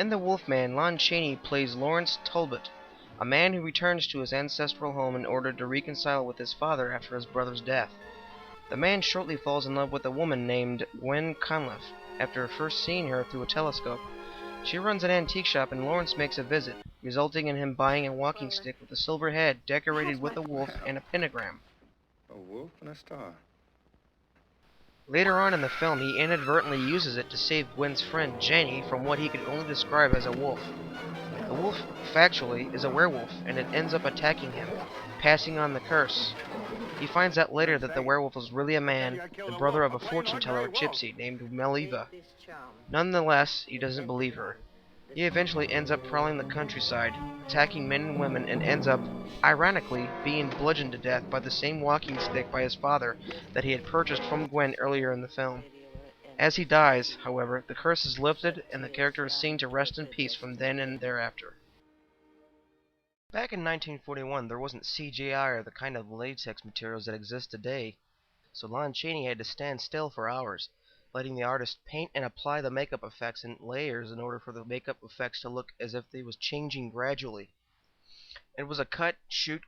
In The Wolfman, Lon Chaney plays Lawrence Talbot, a man who returns to his ancestral home in order to reconcile with his father after his brother's death. The man shortly falls in love with a woman named Gwen Conliffe after first seeing her through a telescope. She runs an antique shop and Lawrence makes a visit, resulting in him buying a walking stick with a silver head decorated with a wolf and a pentagram. A wolf and a star. Later on in the film, he inadvertently uses it to save Gwen's friend Jenny from what he could only describe as a wolf. The wolf, factually, is a werewolf, and it ends up attacking him, passing on the curse. He finds out later that the werewolf was really a man, the brother of a fortune-teller gypsy named Meliva. Nonetheless, he doesn't believe her. He eventually ends up prowling the countryside, attacking men and women, and ends up, ironically, being bludgeoned to death by the same walking stick by his father that he had purchased from Gwen earlier in the film. As he dies, however, the curse is lifted, and the character is seen to rest in peace from then and thereafter. Back in 1941, there wasn't CGI or the kind of latex materials that exist today, so Lon Chaney had to stand still for hours, letting the artist paint and apply the makeup effects in layers in order for the makeup effects to look as if they was changing gradually. It was a cut, shoot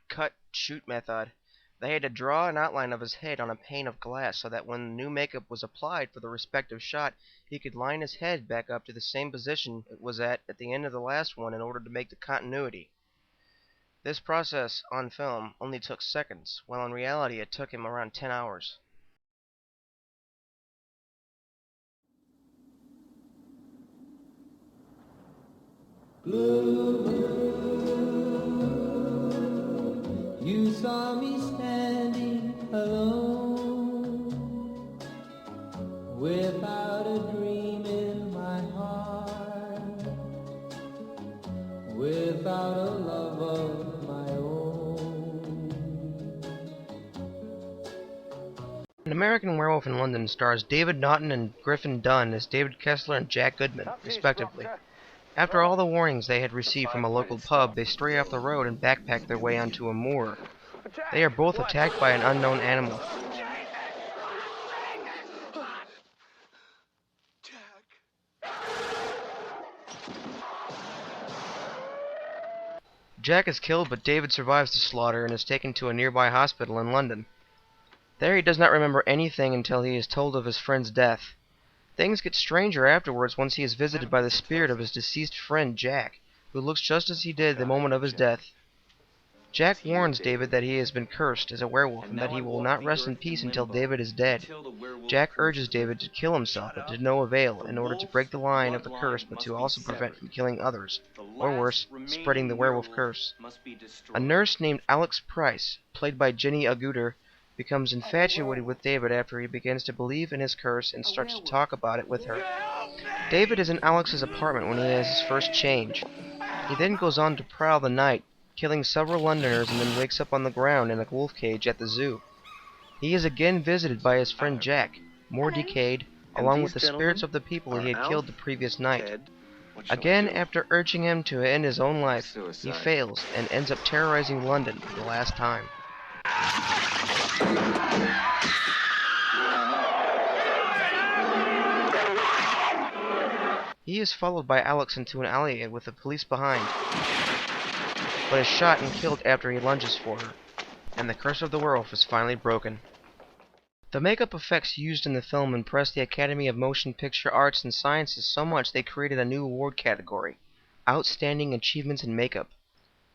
method. They had to draw an outline of his head on a pane of glass so that when new makeup was applied for the respective shot, he could line his head back up to the same position it was at the end of the last one in order to make the continuity. This process, on film, only took seconds, while in reality it took him around 10 hours. You saw me standing alone, without a dream in my heart, without a love of my own. An American Werewolf in London stars David Naughton and Griffin Dunne as David Kessler and Jack Goodman, respectively. After all the warnings they had received from a local pub, they stray off the road and backpack their way onto a moor. They are both attacked by an unknown animal. Jack is killed, but David survives the slaughter and is taken to a nearby hospital in London. There he does not remember anything until he is told of his friend's death. Things get stranger afterwards once he is visited by the spirit of his deceased friend Jack, who looks just as he did the moment of his death. Jack warns David that he has been cursed as a werewolf and that he will not rest in peace until David is dead. Jack urges David to kill himself, but to no avail, in order to break the line of the curse but to also prevent from killing others, or worse, spreading the werewolf curse. A nurse named Alex Price, played by Jenny Agutter, becomes infatuated with David after he begins to believe in his curse and starts to talk about it with her. David is in Alex's apartment when he has his first change. He then goes on to prowl the night, killing several Londoners, and then wakes up on the ground in a wolf cage at the zoo. He is again visited by his friend Jack, more decayed, along with the spirits of the people he had killed the previous night. Again, after urging him to end his own life, he fails and ends up terrorizing London for the last time. He is followed by Alex into an alley with the police behind, but is shot and killed after he lunges for her, and the curse of the werewolf is finally broken. The makeup effects used in the film impressed the Academy of Motion Picture Arts and Sciences so much they created a new award category, Outstanding Achievements in Makeup.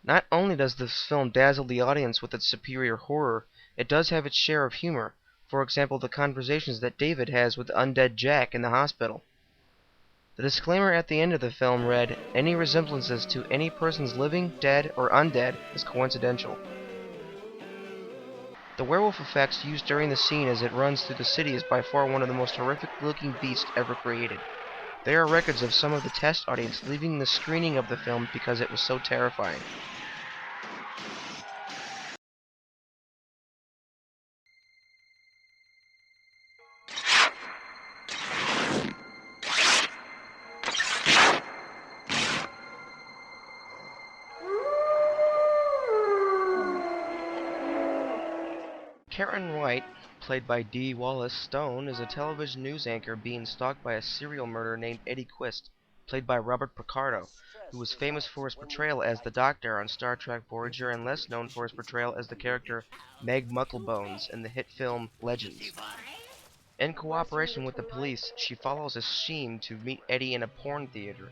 Not only does this film dazzle the audience with its superior horror, it does have its share of humor, for example the conversations that David has with undead Jack in the hospital. The disclaimer at the end of the film read, "Any resemblances to any persons living, dead, or undead is coincidental." The werewolf effects used during the scene as it runs through the city is by far one of the most horrific-looking beasts ever created. There are records of some of the test audience leaving the screening of the film because it was so terrifying. Karen White, played by Dee Wallace Stone, is a television news anchor being stalked by a serial murderer named Eddie Quist, played by Robert Picardo, who was famous for his portrayal as the Doctor on Star Trek Voyager and less known for his portrayal as the character Meg Mucklebones in the hit film Legends. In cooperation with the police, she follows a scheme to meet Eddie in a porn theater.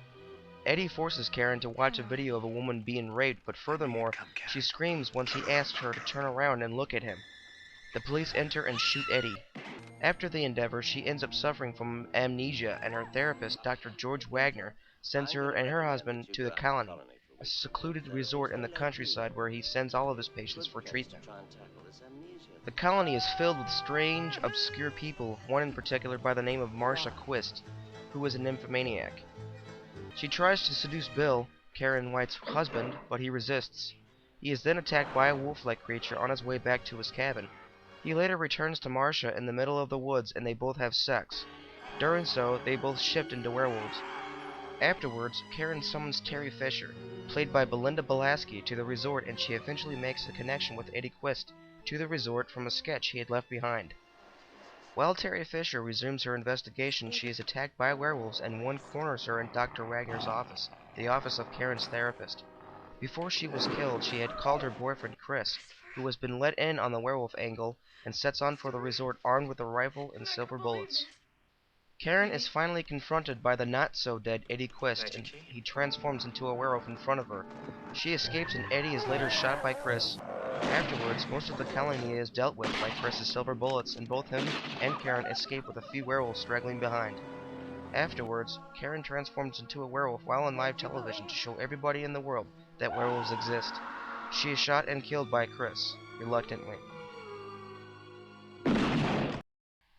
Eddie forces Karen to watch a video of a woman being raped, but furthermore, she screams once he asks her to turn around and look at him. The police enter and shoot Eddie. After the endeavor, she ends up suffering from amnesia, and her therapist, Dr. George Wagner, sends her and her husband to the Colony, a secluded resort in the countryside where he sends all of his patients for treatment. The Colony is filled with strange, obscure people, one in particular by the name of Marcia Quist, who is a nymphomaniac. She tries to seduce Bill, Karen White's husband, but he resists. He is then attacked by a wolf-like creature on his way back to his cabin. He later returns to Marcia in the middle of the woods and they both have sex. During so, they both shift into werewolves. Afterwards, Karen summons Terry Fisher, played by Belinda Balaski, to the resort, and she eventually makes a connection with Eddie Quist to the resort from a sketch he had left behind. While Terry Fisher resumes her investigation, she is attacked by werewolves and one corners her in Dr. Wagner's office, the office of Karen's therapist. Before she was killed, she had called her boyfriend Chris, who has been let in on the werewolf angle, and sets on for the resort armed with a rifle and silver bullets. Karen is finally confronted by the not-so-dead Eddie Quist, and he transforms into a werewolf in front of her. She escapes and Eddie is later shot by Chris. Afterwards, most of the colony is dealt with by Chris's silver bullets, and both him and Karen escape with a few werewolves straggling behind. Afterwards, Karen transforms into a werewolf while on live television to show everybody in the world that werewolves exist. She is shot and killed by Chris, reluctantly.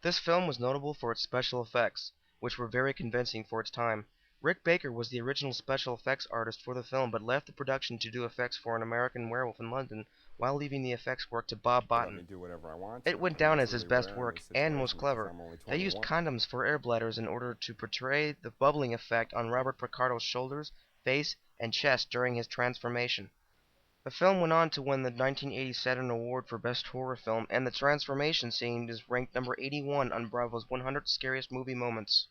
This film was notable for its special effects, which were very convincing for its time. Rick Baker was the original special effects artist for the film, but left the production to do effects for an American Werewolf in London, while leaving the effects work to Bob Botten. It went down as his best work, and most clever. They used condoms for air bladders in order to portray the bubbling effect on Robert Picardo's shoulders, face, and chest during his transformation. The film went on to win the 1980 Saturn Award for Best Horror Film, and the transformation scene is ranked number 81 on Bravo's 100 Scariest Movie Moments.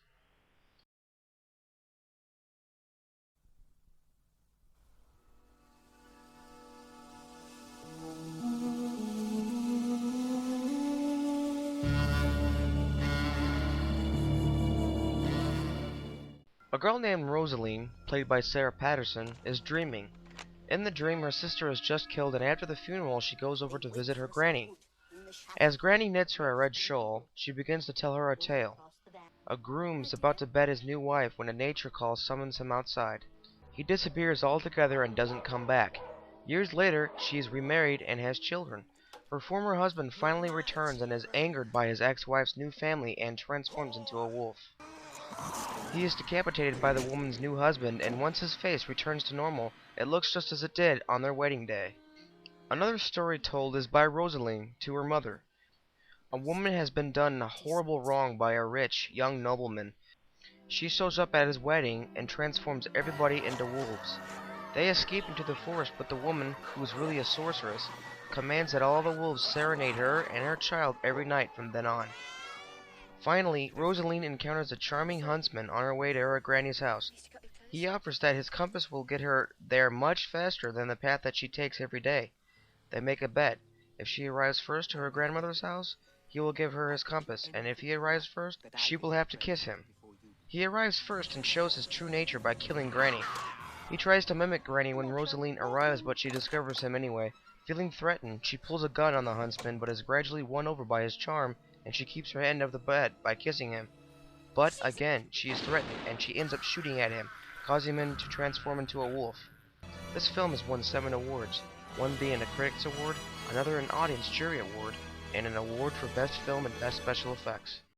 A girl named Rosaline, played by Sarah Patterson, is dreaming. In the dream, her sister is just killed, and after the funeral, she goes over to visit her granny. As Granny knits her a red shawl, she begins to tell her a tale. A groom is about to bed his new wife when a nature call summons him outside. He disappears altogether and doesn't come back. Years later, she is remarried and has children. Her former husband finally returns and is angered by his ex-wife's new family and transforms into a wolf. He is decapitated by the woman's new husband, and once his face returns to normal, it looks just as it did on their wedding day. Another story told is by Rosaline to her mother. A woman has been done a horrible wrong by a rich, young nobleman. She shows up at his wedding and transforms everybody into wolves. They escape into the forest, but the woman, who is really a sorceress, commands that all the wolves serenade her and her child every night from then on. Finally, Rosaline encounters a charming huntsman on her way to her granny's house. He offers that his compass will get her there much faster than the path that she takes every day. They make a bet. If she arrives first to her grandmother's house, he will give her his compass, and if he arrives first, she will have to kiss him. He arrives first and shows his true nature by killing Granny. He tries to mimic Granny when Rosaline arrives, but she discovers him anyway. Feeling threatened, she pulls a gun on the huntsman, but is gradually won over by his charm, and she keeps her end of the bet by kissing him. But, again, she is threatened, and she ends up shooting at him, causing him to transform into a wolf. This film has won 7 awards, one being a Critics Award, another an Audience Jury Award, and an award for Best Film and Best Special Effects.